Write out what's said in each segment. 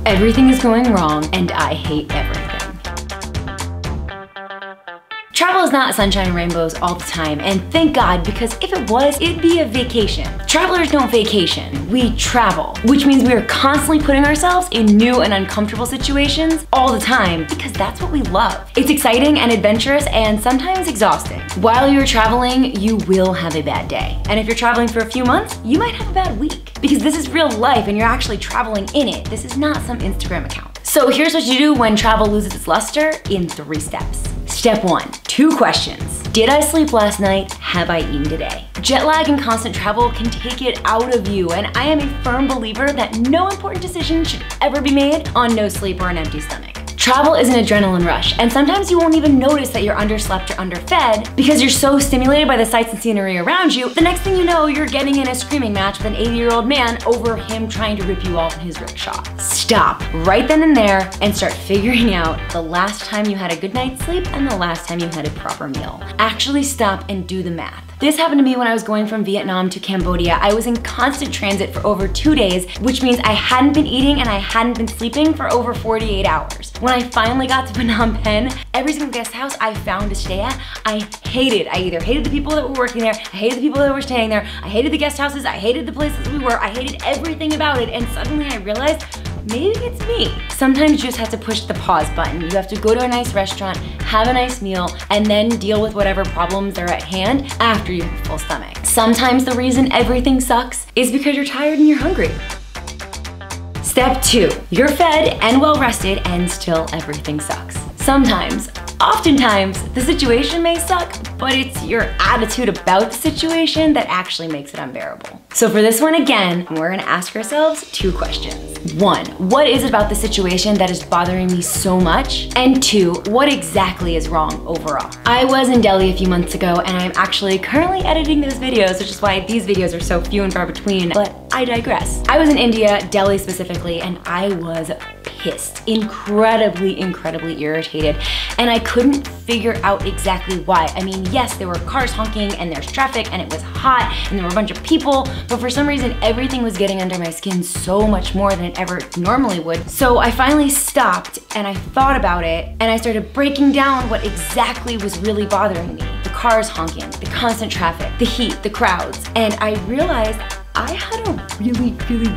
everything is going wrong and I hate everything. Travel is not sunshine and rainbows all the time, and thank God, because if it was, it'd be a vacation. Travelers don't vacation, we travel, which means we are constantly putting ourselves in new and uncomfortable situations all the time, because that's what we love. It's exciting and adventurous and sometimes exhausting. While you're traveling, you will have a bad day. And if you're traveling for a few months, you might have a bad week, because this is real life and you're actually traveling in it. This is not some Instagram account. So here's what you do when travel loses its luster in 3 steps. Step 1, 2 questions. Did I sleep last night? Have I eaten today? Jet lag and constant travel can take it out of you, and I am a firm believer that no important decision should ever be made on no sleep or an empty stomach. Travel is an adrenaline rush, and sometimes you won't even notice that you're underslept or underfed because you're so stimulated by the sights and scenery around you. The next thing you know, you're getting in a screaming match with an 80-year-old man over him trying to rip you off in his rickshaw. Stop right then and there and start figuring out the last time you had a good night's sleep and the last time you had a proper meal. Actually stop and do the math. This happened to me when I was going from Vietnam to Cambodia. I was in constant transit for over 2 days, which means I hadn't been eating and I hadn't been sleeping for over 48 hours. When I finally got to Phnom Penh, every single guest house I found to stay at, I hated. I either hated the people that were working there, I hated the people that were staying there, I hated the guest houses, I hated the places we were, I hated everything about it, and suddenly I realized, maybe it's me. Sometimes you just have to push the pause button. You have to go to a nice restaurant, have a nice meal, and then deal with whatever problems are at hand after you have a full stomach. Sometimes the reason everything sucks is because you're tired and you're hungry. Step 2, you're fed and well rested and still everything sucks. Sometimes, oftentimes, the situation may suck, but it's your attitude about the situation that actually makes it unbearable. So for this one again, we're gonna ask ourselves 2 questions. 1, what is it about the situation that is bothering me so much? And 2, what exactly is wrong overall? I was in Delhi a few months ago and I'm actually currently editing those videos, which is why these videos are so few and far between, but I digress. I was in India, Delhi specifically, and I was pissed, incredibly irritated, and I couldn't figure out exactly why. I mean, yes, there were cars honking and there's traffic and it was hot and there were a bunch of people, but for some reason everything was getting under my skin so much more than it ever normally would. So I finally stopped and I thought about it and I started breaking down what exactly was really bothering me. The cars honking, the constant traffic, the heat, the crowds, and I realized I had a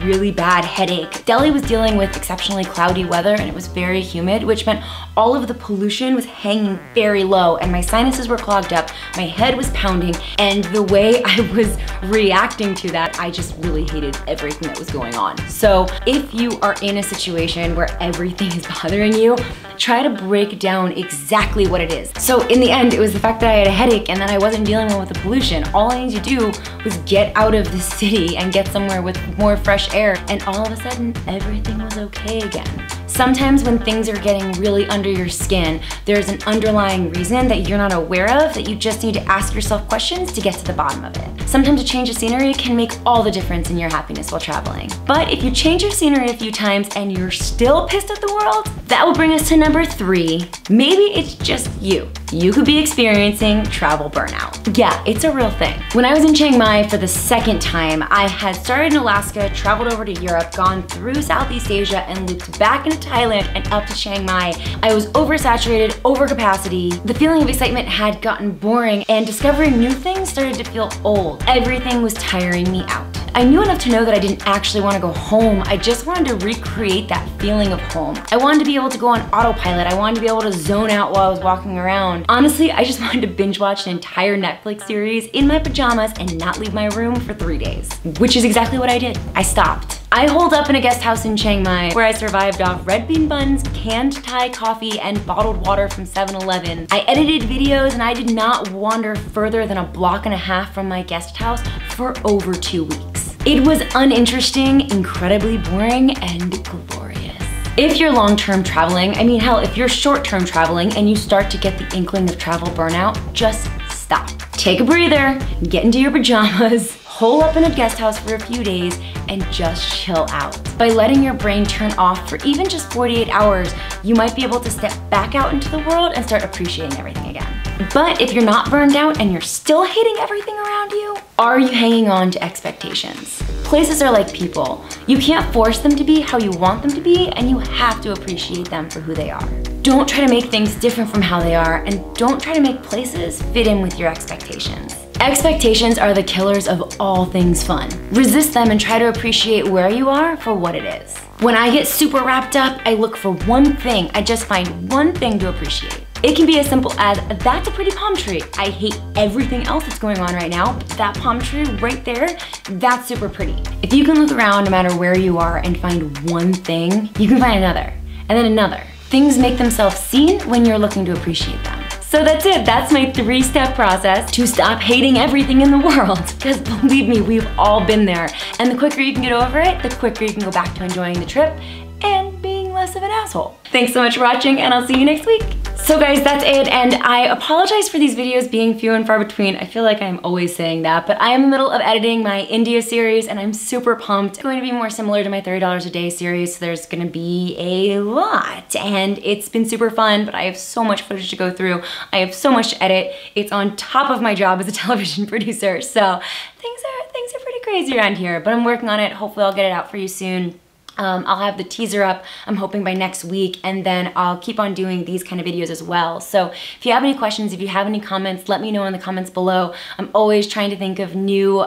really bad headache. Delhi was dealing with exceptionally cloudy weather and it was very humid, which meant all of the pollution was hanging very low and my sinuses were clogged up, my head was pounding, and the way I was reacting to that, I just really hated everything that was going on. So if you are in a situation where everything is bothering you, try to break down exactly what it is. So in the end, it was the fact that I had a headache and that I wasn't dealing well with the pollution. All I needed to do was get out of the city and get somewhere with more fresh air, and all of a sudden, everything was okay again. Sometimes when things are getting really under your skin, there's an underlying reason that you're not aware of that you just need to ask yourself questions to get to the bottom of it. Sometimes a change of scenery can make all the difference in your happiness while traveling. But if you change your scenery a few times and you're still pissed at the world, that will bring us to number 3. Maybe it's just you. You could be experiencing travel burnout. Yeah, it's a real thing. When I was in Chiang Mai for the 2nd time, I had started in Alaska, traveled over to Europe, gone through Southeast Asia, and looped back into Thailand and up to Chiang Mai. I was oversaturated, overcapacity. The feeling of excitement had gotten boring, and discovering new things started to feel old. Everything was tiring me out. I knew enough to know that I didn't actually want to go home. I just wanted to recreate that feeling of home. I wanted to be able to go on autopilot. I wanted to be able to zone out while I was walking around. Honestly, I just wanted to binge watch an entire Netflix series in my pajamas and not leave my room for 3 days, which is exactly what I did. I stopped. I holed up in a guest house in Chiang Mai where I survived off red bean buns, canned Thai coffee, and bottled water from 7-Eleven. I edited videos and I did not wander further than a block and a half from my guest house for over 2 weeks. It was uninteresting, incredibly boring, and glorious. If you're long-term traveling, I mean, hell, if you're short-term traveling and you start to get the inkling of travel burnout, just stop. Take a breather, get into your pajamas, hole up in a guest house for a few days, and just chill out. By letting your brain turn off for even just 48 hours, you might be able to step back out into the world and start appreciating everything again. But if you're not burned out and you're still hating everything around you, are you hanging on to expectations? Places are like people. You can't force them to be how you want them to be, and you have to appreciate them for who they are. Don't try to make things different from how they are, and don't try to make places fit in with your expectations. Expectations are the killers of all things fun. Resist them and try to appreciate where you are for what it is. When I get super wrapped up, I look for one thing. I just find one thing to appreciate. It can be as simple as, that's a pretty palm tree. I hate everything else that's going on right now, but that palm tree right there, that's super pretty. If you can look around no matter where you are and find one thing, you can find another, and then another. Things make themselves seen when you're looking to appreciate them. So that's it, that's my 3-step process to stop hating everything in the world. Because believe me, we've all been there. And the quicker you can get over it, the quicker you can go back to enjoying the trip and being less of an asshole. Thanks so much for watching, and I'll see you next week. So guys, that's it, and I apologize for these videos being few and far between. I feel like I'm always saying that, but I am in the middle of editing my India series, and I'm super pumped. It's going to be more similar to my $30 a day series, so there's gonna be a lot, and it's been super fun, but I have so much footage to go through. I have so much to edit. It's on top of my job as a television producer, so things are pretty crazy around here, but I'm working on it. Hopefully I'll get it out for you soon. I'll have the teaser up, I'm hoping by next week, and then I'll keep on doing these kind of videos as well. So if you have any questions, if you have any comments, let me know in the comments below. I'm always trying to think of new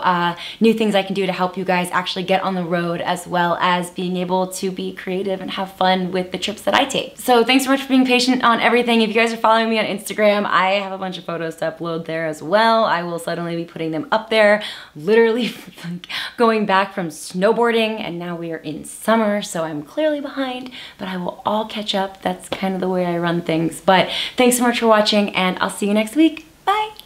things I can do to help you guys actually get on the road, as well as being able to be creative and have fun with the trips that I take. So thanks so much for being patient on everything. If you guys are following me on Instagram, I have a bunch of photos to upload there as well. I will suddenly be putting them up there, literally like going back from snowboarding, and now we are in summer. So I'm clearly behind, but I will all catch up. That's kind of the way I run things. But thanks so much for watching, and I'll see you next week. Bye.